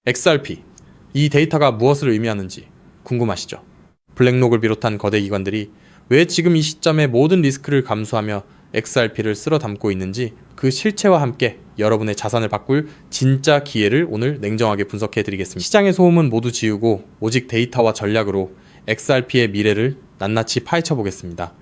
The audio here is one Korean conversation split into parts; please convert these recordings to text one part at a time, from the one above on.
XRP, 이 데이터가 무엇을 의미하는지 궁금하시죠? 블랙록을 비롯한 거대 기관들이 왜 지금 이 시점에 모든 리스크를 감수하며 XRP를 쓸어 담고 있는지 그 실체와 함께 여러분의 자산을 바꿀 진짜 기회를 오늘 냉정하게 분석해 드리겠습니다. 시장의 소음은 모두 지우고 오직 데이터와 전략으로 XRP의 미래를 낱낱이 파헤쳐 보겠습니다.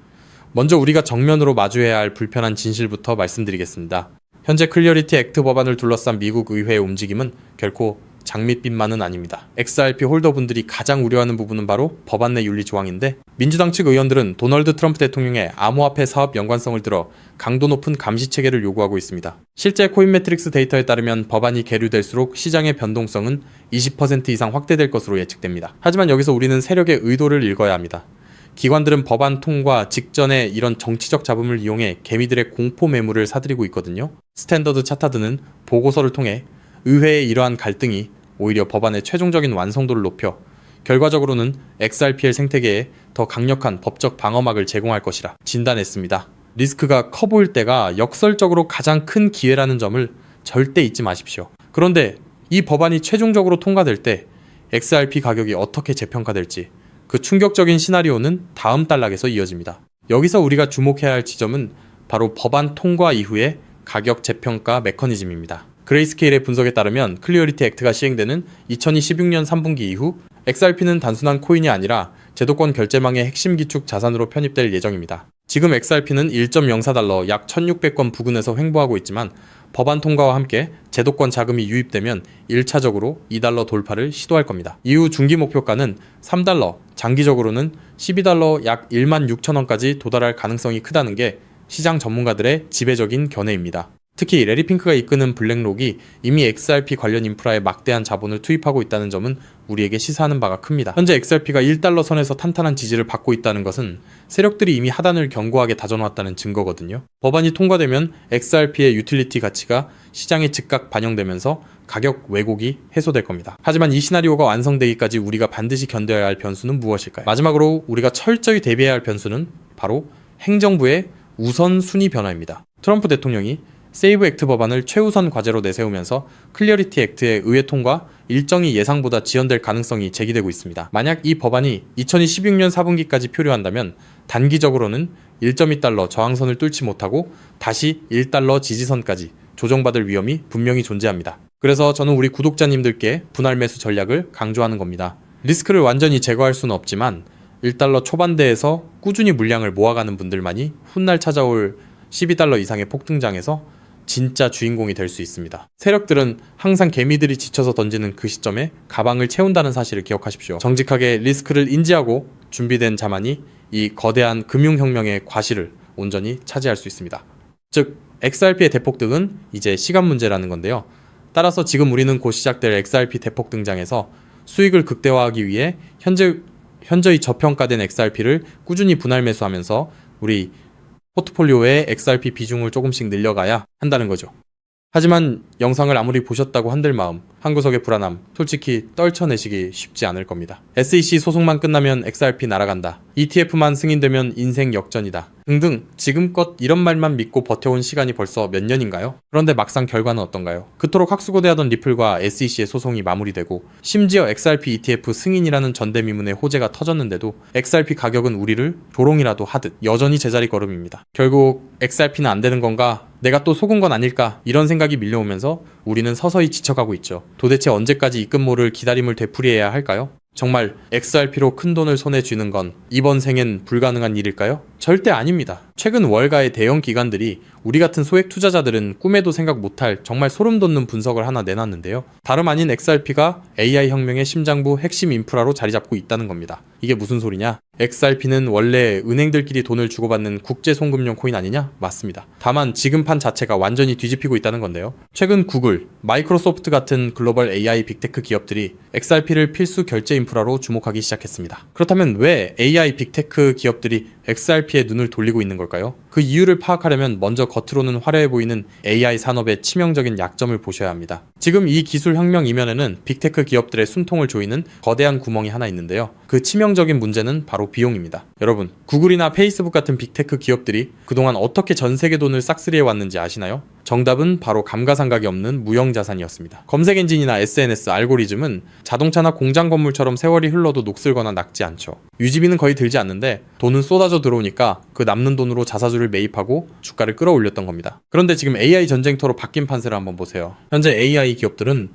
먼저 우리가 정면으로 마주해야 할 불편한 진실부터 말씀드리겠습니다. 현재 클리어리티 액트 법안을 둘러싼 미국 의회의 움직임은 결코 장밋빛만은 아닙니다. XRP 홀더분들이 가장 우려하는 부분은 바로 법안 내 윤리 조항인데, 민주당 측 의원들은 도널드 트럼프 대통령의 암호화폐 사업 연관성을 들어 강도 높은 감시 체계를 요구하고 있습니다. 실제 코인매트릭스 데이터에 따르면 법안이 계류될수록 시장의 변동성은 20% 이상 확대될 것으로 예측됩니다. 하지만 여기서 우리는 세력의 의도를 읽어야 합니다. 기관들은 법안 통과 직전에 이런 정치적 잡음을 이용해 개미들의 공포 매물을 사들이고 있거든요. 스탠더드 차타드는 보고서를 통해 의회의 이러한 갈등이 오히려 법안의 최종적인 완성도를 높여 결과적으로는 XRPL 생태계에 더 강력한 법적 방어막을 제공할 것이라 진단했습니다. 리스크가 커 보일 때가 역설적으로 가장 큰 기회라는 점을 절대 잊지 마십시오. 그런데 이 법안이 최종적으로 통과될 때 XRP 가격이 어떻게 재평가될지, 그 충격적인 시나리오는 다음 단락에서 이어집니다. 여기서 우리가 주목해야 할 지점은 바로 법안 통과 이후의 가격 재평가 메커니즘입니다. 그레이스케일의 분석에 따르면 클리어리티 액트가 시행되는 2026년 3분기 이후 XRP는 단순한 코인이 아니라 제도권 결제망의 핵심 기축 자산으로 편입될 예정입니다. 지금 XRP는 1.04달러 약 1600건 부근에서 횡보하고 있지만 법안 통과와 함께 제도권 자금이 유입되면 1차적으로 2달러 돌파를 시도할 겁니다. 이후 중기 목표가는 3달러, 장기적으로는 12달러 약 16,000원까지 도달할 가능성이 크다는 게 시장 전문가들의 지배적인 견해입니다. 특히 레리 핑크가 이끄는 블랙록이 이미 XRP 관련 인프라에 막대한 자본을 투입하고 있다는 점은 우리에게 시사하는 바가 큽니다. 현재 XRP가 1달러 선에서 탄탄한 지지를 받고 있다는 것은 세력들이 이미 하단을 견고하게 다져놓았다는 증거거든요. 법안이 통과되면 XRP의 유틸리티 가치가 시장에 즉각 반영되면서 가격 왜곡이 해소될 겁니다. 하지만 이 시나리오가 완성되기까지 우리가 반드시 견뎌야 할 변수는 무엇일까요? 마지막으로 우리가 철저히 대비해야 할 변수는 바로 행정부의 우선순위 변화입니다. 트럼프 대통령이 세이브 액트 법안을 최우선 과제로 내세우면서 클리어리티 액트의 의회 통과 일정이 예상보다 지연될 가능성이 제기되고 있습니다. 만약 이 법안이 2016년 4분기까지 표류한다면 단기적으로는 1.2달러 저항선을 뚫지 못하고 다시 1달러 지지선까지 조정받을 위험이 분명히 존재합니다. 그래서 저는 우리 구독자님들께 분할 매수 전략을 강조하는 겁니다. 리스크를 완전히 제거할 수는 없지만 1달러 초반대에서 꾸준히 물량을 모아가는 분들만이 훗날 찾아올 12달러 이상의 폭등장에서 진짜 주인공이 될 수 있습니다. 세력들은 항상 개미들이 지쳐서 던지는 그 시점에 가방을 채운다는 사실을 기억하십시오. 정직하게 리스크를 인지하고 준비된 자만이 이 거대한 금융혁명의 과실을 온전히 차지할 수 있습니다. 즉, XRP의 대폭등은 이제 시간 문제라는 건데요. 따라서 지금 우리는 곧 시작될 XRP 대폭등장에서 수익을 극대화하기 위해 현저히 저평가된 XRP를 꾸준히 분할 매수하면서 우리 포트폴리오에 XRP 비중을 조금씩 늘려가야 한다는 거죠. 하지만 영상을 아무리 보셨다고 한들 마음, 한 구석의 불안함, 솔직히 떨쳐내시기 쉽지 않을 겁니다. SEC 소송만 끝나면 XRP 날아간다, ETF만 승인되면 인생 역전이다 등등 지금껏 이런 말만 믿고 버텨온 시간이 벌써 몇 년인가요? 그런데 막상 결과는 어떤가요? 그토록 학수고대하던 리플과 SEC의 소송이 마무리되고 심지어 XRP ETF 승인이라는 전대미문의 호재가 터졌는데도 XRP 가격은 우리를 조롱이라도 하듯 여전히 제자리 걸음입니다. 결국 XRP는 안 되는 건가? 내가 또 속은 건 아닐까? 이런 생각이 밀려오면서 우리는 서서히 지쳐가고 있죠. 도대체 언제까지 입금 모를 기다림을 되풀이해야 할까요? 정말 XRP로 큰 돈을 손에 쥐는 건 이번 생엔 불가능한 일일까요? 절대 아닙니다. 최근 월가의 대형 기관들이 우리 같은 소액 투자자들은 꿈에도 생각 못할 정말 소름 돋는 분석을 하나 내놨는데요. 다름 아닌 XRP가 AI 혁명의 심장부 핵심 인프라로 자리 잡고 있다는 겁니다. 이게 무슨 소리냐? XRP는 원래 은행들끼리 돈을 주고받는 국제 송금용 코인 아니냐? 맞습니다. 다만 지금 판 자체가 완전히 뒤집히고 있다는 건데요. 최근 구글, 마이크로소프트 같은 글로벌 AI 빅테크 기업들이 XRP를 필수 결제 인프라로 주목하기 시작했습니다. 그렇다면 왜 AI 빅테크 기업들이 XRP에 눈을 돌리고 있는 걸까요? 그 이유를 파악하려면 먼저 겉으로는 화려해 보이는 AI 산업의 치명적인 약점을 보셔야 합니다. 지금 이 기술 혁명 이면에는 빅테크 기업들의 숨통을 조이는 거대한 구멍이 하나 있는데요. 그 치명적인 문제는 바로 비용입니다. 여러분, 구글이나 페이스북 같은 빅테크 기업들이 그동안 어떻게 전 세계 돈을 싹쓸이해 왔는지 아시나요? 정답은 바로 감가상각이 없는 무형자산이었습니다. 검색 엔진이나 SNS, 알고리즘은 자동차나 공장 건물처럼 세월이 흘러도 녹슬거나 낡지 않죠. 유지비는 거의 들지 않는데 돈은 쏟아져 들어오니까 그 남는 돈으로 자사주를 매입하고 주가를 끌어올렸던 겁니다. 그런데 지금 AI 전쟁터로 바뀐 판세를 한번 보세요. 현재 AI 기업들은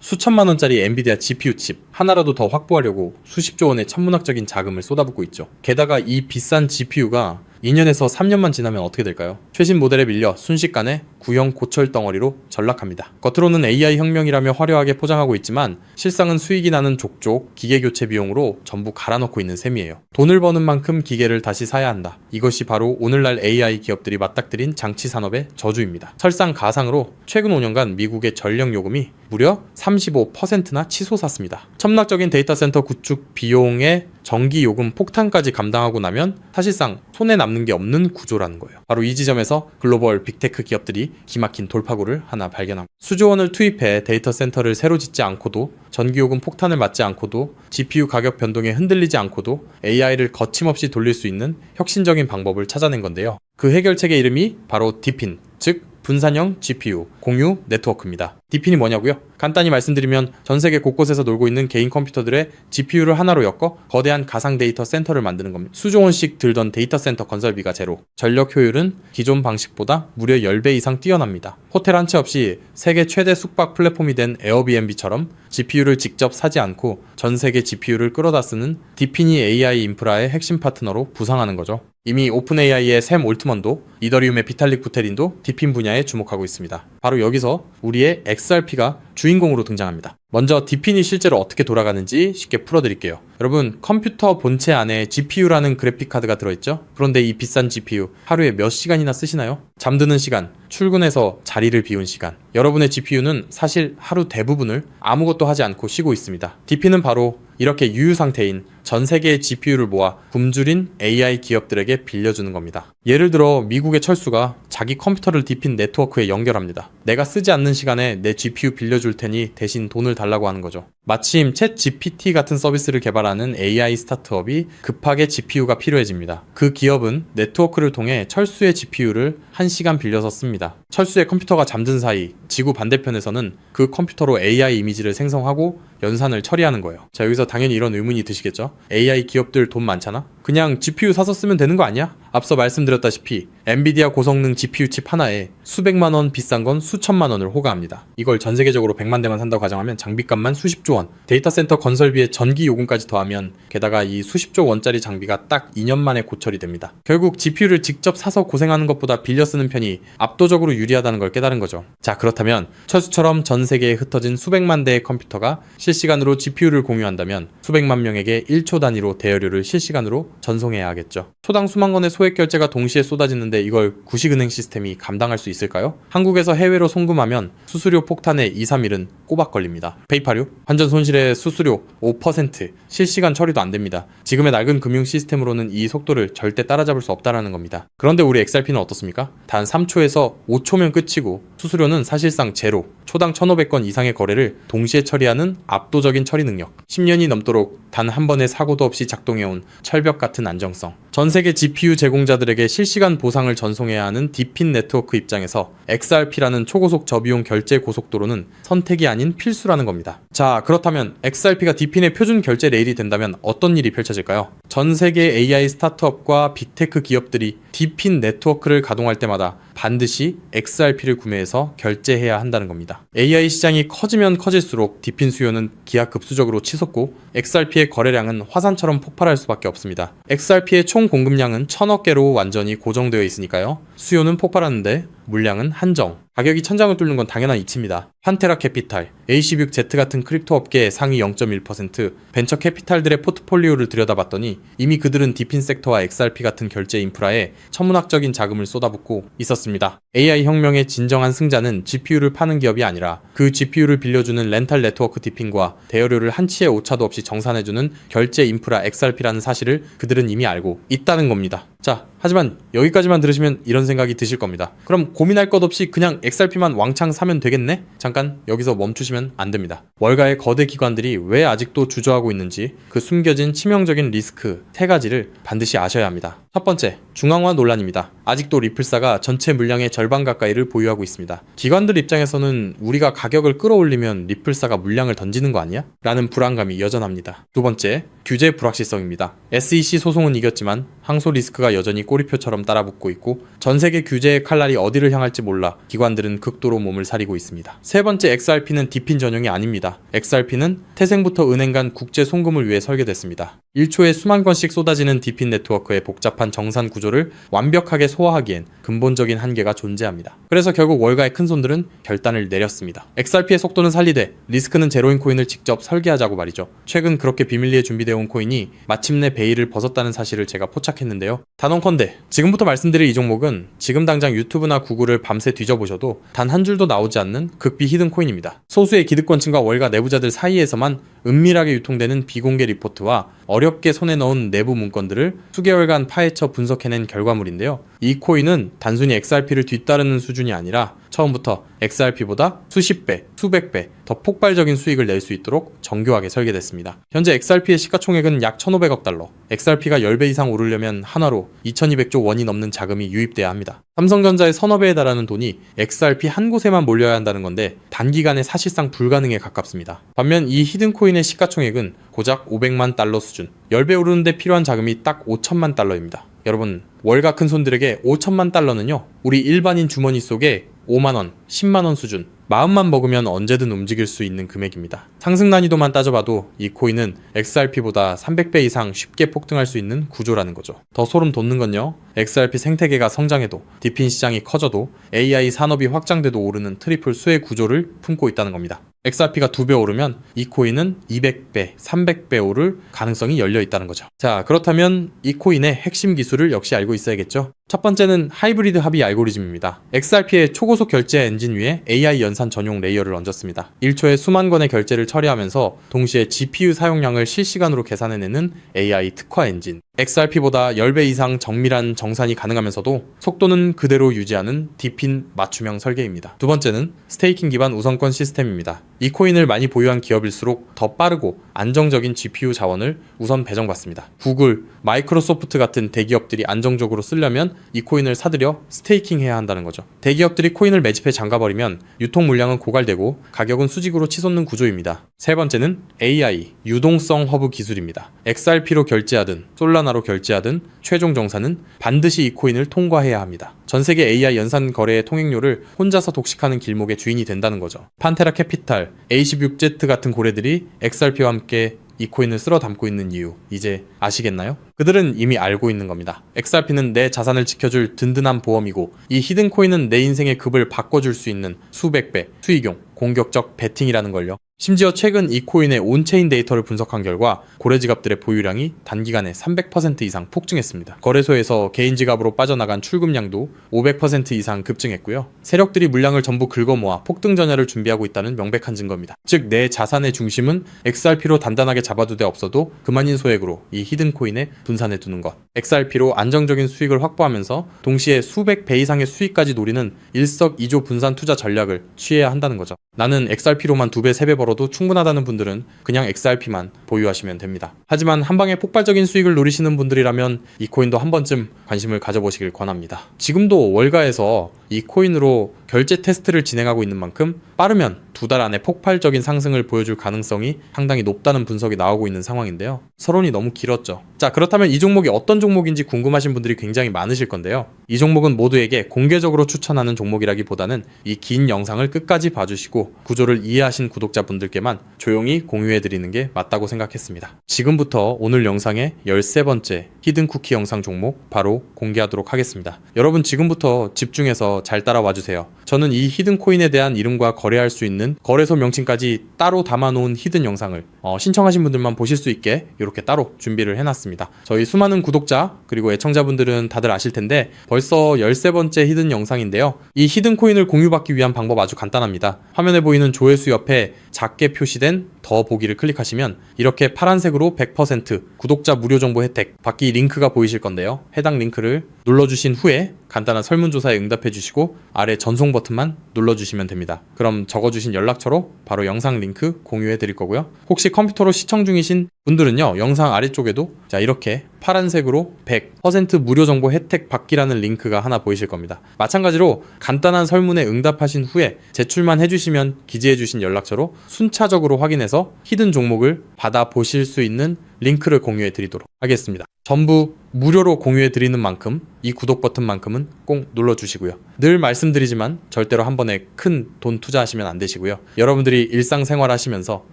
수천만 원짜리 엔비디아 GPU 칩 하나라도 더 확보하려고 수십조 원의 천문학적인 자금을 쏟아붓고 있죠. 게다가 이 비싼 GPU가 2년에서 3년만 지나면 어떻게 될까요? 최신 모델에 밀려 순식간에 구형 고철 덩어리로 전락합니다. 겉으로는 AI 혁명이라며 화려하게 포장하고 있지만 실상은 수익이 나는 족족 기계 교체 비용으로 전부 갈아넣고 있는 셈이에요. 돈을 버는 만큼 기계를 다시 사야 한다. 이것이 바로 오늘날 AI 기업들이 맞닥뜨린 장치 산업의 저주입니다. 설상가상으로 최근 5년간 미국의 전력 요금이 무려 35%나 치솟았습니다. 천문학적인 데이터 센터 구축 비용의 전기 요금 폭탄까지 감당하고 나면 사실상 손에 남는 게 없는 구조라는 거예요. 바로 이 지점에서 글로벌 빅테크 기업들이 기막힌 돌파구를 하나 발견합니다. 수조 원을 투입해 데이터 센터를 새로 짓지 않고도 전기 요금 폭탄을 맞지 않고도 GPU 가격 변동에 흔들리지 않고도 AI를 거침없이 돌릴 수 있는 혁신적인 방법을 찾아낸 건데요. 그 해결책의 이름이 바로 디핀, 즉 분산형 GPU 공유 네트워크입니다. 디핀이 뭐냐고요? 간단히 말씀드리면 전 세계 곳곳에서 놀고 있는 개인 컴퓨터들의 GPU를 하나로 엮어 거대한 가상 데이터 센터를 만드는 겁니다. 수조 원씩 들던 데이터 센터 건설비가 제로, 전력 효율은 기존 방식보다 무려 10배 이상 뛰어납니다. 호텔 한 채 없이 세계 최대 숙박 플랫폼이 된 에어비앤비처럼 GPU를 직접 사지 않고 전 세계 GPU를 끌어다 쓰는 디핀이 AI 인프라의 핵심 파트너로 부상하는 거죠. 이미 오픈AI의 샘 올트먼도 이더리움의 비탈릭 부테린도 디핀 분야에 주목하고 있습니다. 바로 여기서 우리의 XRP가 주인공으로 등장합니다. 먼저 디핀이 실제로 어떻게 돌아가는지 쉽게 풀어드릴게요. 여러분, 컴퓨터 본체 안에 GPU라는 그래픽카드가 들어있죠? 그런데 이 비싼 GPU 하루에 몇 시간이나 쓰시나요? 잠드는 시간, 출근해서 자리를 비운 시간. 여러분의 GPU는 사실 하루 대부분을 아무것도 하지 않고 쉬고 있습니다. 디핀은 바로 이렇게 유유 상태인 전 세계의 GPU를 모아 굶주린 AI 기업들에게 빌려주는 겁니다. 예를 들어 미국의 철수가 자기 컴퓨터를 디핀 네트워크에 연결합니다. 내가 쓰지 않는 시간에 내 GPU 빌려줄 테니 대신 돈을 달라고 하는 거죠. 마침 챗 GPT 같은 서비스를 개발하는 AI 스타트업이 급하게 GPU가 필요해집니다. 그 기업은 네트워크를 통해 철수의 GPU를 1시간 빌려서 씁니다. 철수의 컴퓨터가 잠든 사이 지구 반대편에서는 그 컴퓨터로 AI 이미지를 생성하고 연산을 처리하는 거예요. 자, 여기서 당연히 이런 의문이 드시겠죠? AI 기업들 돈 많잖아? 그냥 GPU 사서 쓰면 되는 거 아니야? 앞서 말씀드렸다시피 엔비디아 고성능 GPU 칩 하나에 수백만 원, 비싼 건 수천만 원을 호가합니다. 이걸 전 세계적으로 100만 대만 산다고 가정하면 장비값만 수십조 원, 데이터 센터 건설비에 전기 요금까지 더하면 게다가 이 수십조 원짜리 장비가 딱 2년 만에 고철이 됩니다. 결국 GPU를 직접 사서 고생하는 것보다 빌려 쓰는 편이 압도적으로 유리하다는 걸 깨달은 거죠. 자, 그렇다면 철수처럼 전 세계에 흩어진 수백만 대의 컴퓨터가 실시간으로 GPU를 공유한다면 수백만 명에게 1초 단위로 대여료를 실시간으로 전송해야 하겠죠. 초당 수만 건의 소액 결제가 동시에 쏟아지는데 이걸 구식은행 시스템이 감당할 수 있을까요? 한국에서 해외로 송금하면 수수료 폭탄에 2, 3일은 꼬박 걸립니다. 페이팔요? 환전 손실의 수수료 5%, 실시간 처리도 안 됩니다. 지금의 낡은 금융 시스템으로는 이 속도를 절대 따라잡을 수 없다는 겁니다. 그런데 우리 XRP는 어떻습니까? 단 3초에서 5초면 끝이고 수수료는 사실상 제로, 초당 1,500건 이상의 거래를 동시에 처리하는 압도적인 처리 능력, 10년이 넘도록 단 한 번의 사고도 없이 작동해온 철벽 같은 안정성, 전 세계 GPU 제공자들에게 실시간 보상을 전송해야 하는 디핀 네트워크 입장에서 XRP라는 초고속 저비용 결제 고속도로는 선택이 아닌 필수라는 겁니다. 자, 그렇다면 XRP가 디핀의 표준 결제 레일이 된다면 어떤 일이 펼쳐질까요? 전 세계 AI 스타트업과 빅테크 기업들이 디핀 네트워크를 가동할 때마다 반드시 XRP를 구매해서 결제해야 한다는 겁니다. AI 시장이 커지면 커질수록 디핀 수요는 기하급수적으로 치솟고 XRP의 거래량은 화산처럼 폭발할 수밖에 없습니다. XRP의 총 공급량은 1000억 개로 완전히 고정되어 있으니까요. 수요는 폭발하는데 물량은 한정. 가격이 천장을 뚫는 건 당연한 이치입니다. 판테라 캐피탈, AC6Z 같은 크립토 업계의 상위 0.1%, 벤처 캐피탈들의 포트폴리오를 들여다봤더니 이미 그들은 디핀 섹터와 XRP 같은 결제 인프라에 천문학적인 자금을 쏟아붓고 있었습니다. AI 혁명의 진정한 승자는 GPU를 파는 기업이 아니라 그 GPU를 빌려주는 렌탈 네트워크 디핀과 대여료를 한치의 오차도 없이 정산해주는 결제 인프라 XRP라는 사실을 그들은 이미 알고 있다는 겁니다. 자, 하지만 여기까지만 들으시면 이런 생각이 드실 겁니다. 그럼 고민할 것 없이 그냥 XRP만 왕창 사면 되겠네? 잠깐 여기서 멈추시면 안 됩니다. 월가의 거대 기관들이 왜 아직도 주저하고 있는지 그 숨겨진 치명적인 리스크 3가지를 반드시 아셔야 합니다. 첫 번째, 중앙화 논란입니다. 아직도 리플사가 전체 물량의 절반 가까이를 보유하고 있습니다. 기관들 입장에서는 우리가 가격을 끌어올리면 리플사가 물량을 던지는 거 아니야? 라는 불안감이 여전합니다. 두 번째, 규제 불확실성입니다. SEC 소송은 이겼지만 항소 리스크가 여전히 꼬리표처럼 따라붙고 있고 전 세계 규제의 칼날이 어디를 향할지 몰라 기관들은 극도로 몸을 사리고 있습니다. 세 번째, XRP는 디핀 전용이 아닙니다. XRP는 태생부터 은행 간 국제 송금을 위해 설계됐습니다. 1초에 수만 건씩 쏟아지는 디핀 네트워크의 복잡한 정산 구조를 완벽하게 소화하기엔 근본적인 한계가 존재합니다. 그래서 결국 월가의 큰손들은 결단을 내렸습니다. XRP의 속도는 살리되 리스크는 제로인 코인을 직접 설계하자고 말이죠. 최근 그렇게 비밀리에 준비되어 온 코인이 마침내 베일을 벗었다는 사실을 제가 포착했는데요. 단언컨대 지금부터 말씀드릴 이 종목은 지금 당장 유튜브나 구글을 밤새 뒤져보셔도 단 한 줄도 나오지 않는 극비 히든 코인입니다. 소수의 기득권층과 월가 내부자들 사이에서만 은밀하게 유통되는 비공개 리포트와 어렵게 손에 넣은 내부 문건들을 수개월간 파헤쳐 분석해낸 결과물인데요. 이 코인은 단순히 XRP를 뒤따르는 수준이 아니라 처음부터 XRP보다 수십 배, 수백 배 더 폭발적인 수익을 낼 수 있도록 정교하게 설계됐습니다. 현재 XRP의 시가총액은 약 1,500억 달러, XRP가 10배 이상 오르려면 한화로 2,200조 원이 넘는 자금이 유입돼야 합니다. 삼성전자의 서너 배에 달하는 돈이 XRP 한 곳에만 몰려야 한다는 건데 단기간에 사실상 불가능에 가깝습니다. 반면 이 히든 코인의 시가총액은 고작 500만 달러 수준, 10배 오르는데 필요한 자금이 딱 5천만 달러입니다. 여러분, 월가 큰손들에게 5천만 달러는요, 우리 일반인 주머니 속에 5만원, 10만원 수준, 마음만 먹으면 언제든 움직일 수 있는 금액입니다. 상승 난이도만 따져봐도 이 코인은 XRP보다 300배 이상 쉽게 폭등할 수 있는 구조라는 거죠. 더 소름 돋는 건요, XRP 생태계가 성장해도 디핀 시장이 커져도 AI 산업이 확장돼도 오르는 트리플 수의 구조를 품고 있다는 겁니다. XRP가 2배 오르면 이 코인은 200배, 300배 오를 가능성이 열려 있다는 거죠. 자, 그렇다면 이 코인의 핵심 기술을 역시 알고 있어야겠죠? 첫 번째는 하이브리드 합의 알고리즘입니다. XRP의 초고속 결제 엔진 위에 AI 연산 전용 레이어를 얹었습니다. 1초에 수만 건의 결제를 처리하면서 동시에 GPU 사용량을 실시간으로 계산해내는 AI 특화 엔진. XRP보다 10배 이상 정밀한 정산이 가능하면서도 속도는 그대로 유지하는 디핀 맞춤형 설계입니다. 두 번째는 스테이킹 기반 우선권 시스템입니다. 이 코인을 많이 보유한 기업일수록 더 빠르고 안정적인 GPU 자원을 우선 배정받습니다. 구글, 마이크로소프트 같은 대기업들이 안정적으로 쓰려면 이 코인을 사들여 스테이킹해야 한다는 거죠. 대기업들이 코인을 매집해 잠가버리면 유통 물량은 고갈되고 가격은 수직으로 치솟는 구조입니다. 세 번째는 AI, 유동성 허브 기술입니다. XRP로 결제하든 솔라나로 결제하든 최종 정산은 반드시 이 코인을 통과해야 합니다. 전 세계 AI 연산 거래의 통행료를 혼자서 독식하는 길목의 주인이 된다는 거죠. 판테라 캐피탈, A16Z 같은 고래들이 XRP와 함께 이 코인을 쓸어 담고 있는 이유 이제 아시겠나요? 그들은 이미 알고 있는 겁니다. XRP는 내 자산을 지켜줄 든든한 보험이고 이 히든 코인은 내 인생의 급을 바꿔줄 수 있는 수백 배 수익용 공격적 베팅이라는 걸요. 심지어 최근 이 코인의 온체인 데이터를 분석한 결과 고래 지갑들의 보유량이 단기간에 300% 이상 폭증했습니다. 거래소에서 개인 지갑으로 빠져나간 출금량도 500% 이상 급증했고요. 세력들이 물량을 전부 긁어모아 폭등 전야를 준비하고 있다는 명백한 증거입니다. 즉, 내 자산의 중심은 XRP로 단단하게 잡아두되 없어도 그만인 소액으로 이 히든 코인에 분산해 두는 것. XRP로 안정적인 수익을 확보하면서 동시에 수백 배 이상의 수익까지 노리는 일석이조 분산 투자 전략을 취해야 한다는 거죠. 나는 XRP로만 2배, 3배 벌어도 충분하다는 분들은 그냥 XRP만 보유하시면 됩니다. 하지만 한방에 폭발적인 수익을 노리시는 분들이라면 이 코인도 한 번쯤 관심을 가져보시길 권합니다. 지금도 월가에서 이 코인으로 결제 테스트를 진행하고 있는 만큼 빠르면 2달 안에 폭발적인 상승을 보여줄 가능성이 상당히 높다는 분석이 나오고 있는 상황인데요. 서론이 너무 길었죠. 자, 그렇다면 이 종목이 어떤 종목인지 궁금하신 분들이 굉장히 많으실 건데요. 이 종목은 모두에게 공개적으로 추천하는 종목이라기보다는 이 긴 영상을 끝까지 봐주시고 구조를 이해하신 구독자분들께만 조용히 공유해드리는 게 맞다고 생각했습니다. 지금부터 오늘 영상의 13번째 히든 쿠키 영상 종목 바로 공개하도록 하겠습니다. 여러분 지금부터 집중해서 잘 따라와 주세요. 저는 이 히든 코인에 대한 이름과 거래할 수 있는 거래소 명칭까지 따로 담아놓은 히든 영상을 신청하신 분들만 보실 수 있게 이렇게 따로 준비를 해놨습니다. 저희 수많은 구독자 그리고 애청자분들은 다들 아실 텐데 벌써 13번째 히든 영상인데요. 이 히든 코인을 공유받기 위한 방법 아주 간단합니다. 화면에 보이는 조회수 옆에 작게 표시된 더 보기를 클릭하시면 이렇게 파란색으로 100% 구독자 무료 정보 혜택 받기 링크가 보이실 건데요. 해당 링크를 눌러주신 후에 간단한 설문조사에 응답해 주시고 아래 전송 버튼만 눌러주시면 됩니다. 그럼 적어주신 연락처로 바로 영상 링크 공유해 드릴 거고요. 혹시 컴퓨터로 시청 중이신 분들은요, 영상 아래쪽에도 자 이렇게 파란색으로 100% 무료 정보 혜택 받기라는 링크가 하나 보이실 겁니다. 마찬가지로 간단한 설문에 응답하신 후에 제출만 해주시면 기재해주신 연락처로 순차적으로 확인해서 히든 종목을 받아보실 수 있는 링크를 공유해 드리도록 하겠습니다. 전부 무료로 공유해 드리는 만큼 이 구독 버튼만큼은 꼭 눌러주시고요. 늘 말씀드리지만 절대로 한 번에 큰 돈 투자하시면 안 되시고요. 여러분들이 일상생활 하시면서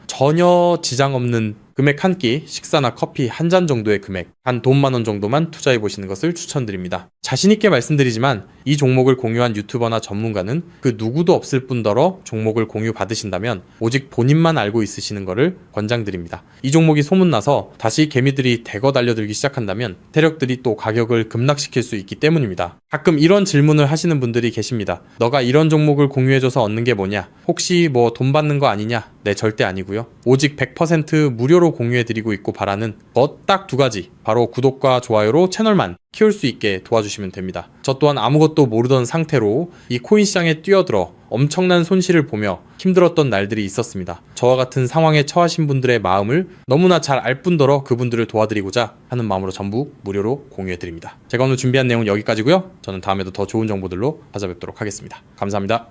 전혀 지장 없는 금액 한 끼, 식사나 커피 한 잔 정도의 금액, 한 돈 10,000원 정도만 투자해 보시는 것을 추천드립니다. 자신있게 말씀드리지만 이 종목을 공유한 유튜버나 전문가는 그 누구도 없을 뿐더러 종목을 공유 받으신다면 오직 본인만 알고 있으시는 것을 권장드립니다. 이 종목이 소문나서 다시 개미들이 대거 달려들기 시작한다면 세력들이 또 가격을 급락시킬 수 있기 때문입니다. 가끔 이런 질문을 하시는 분들이 계십니다. 너가 이런 종목을 공유해줘서 얻는 게 뭐냐? 혹시 뭐 돈 받는 거 아니냐? 네, 절대 아니고요. 오직 100% 무료로 공유해드리고 있고 바라는 것 딱 두 가지, 바로 구독과 좋아요로 채널만 키울 수 있게 도와주시면 됩니다. 저 또한 아무것도 모르던 상태로 이 코인 시장에 뛰어들어 엄청난 손실을 보며 힘들었던 날들이 있었습니다. 저와 같은 상황에 처하신 분들의 마음을 너무나 잘 알 뿐더러 그분들을 도와드리고자 하는 마음으로 전부 무료로 공유해드립니다. 제가 오늘 준비한 내용은 여기까지고요. 저는 다음에도 더 좋은 정보들로 찾아뵙도록 하겠습니다. 감사합니다.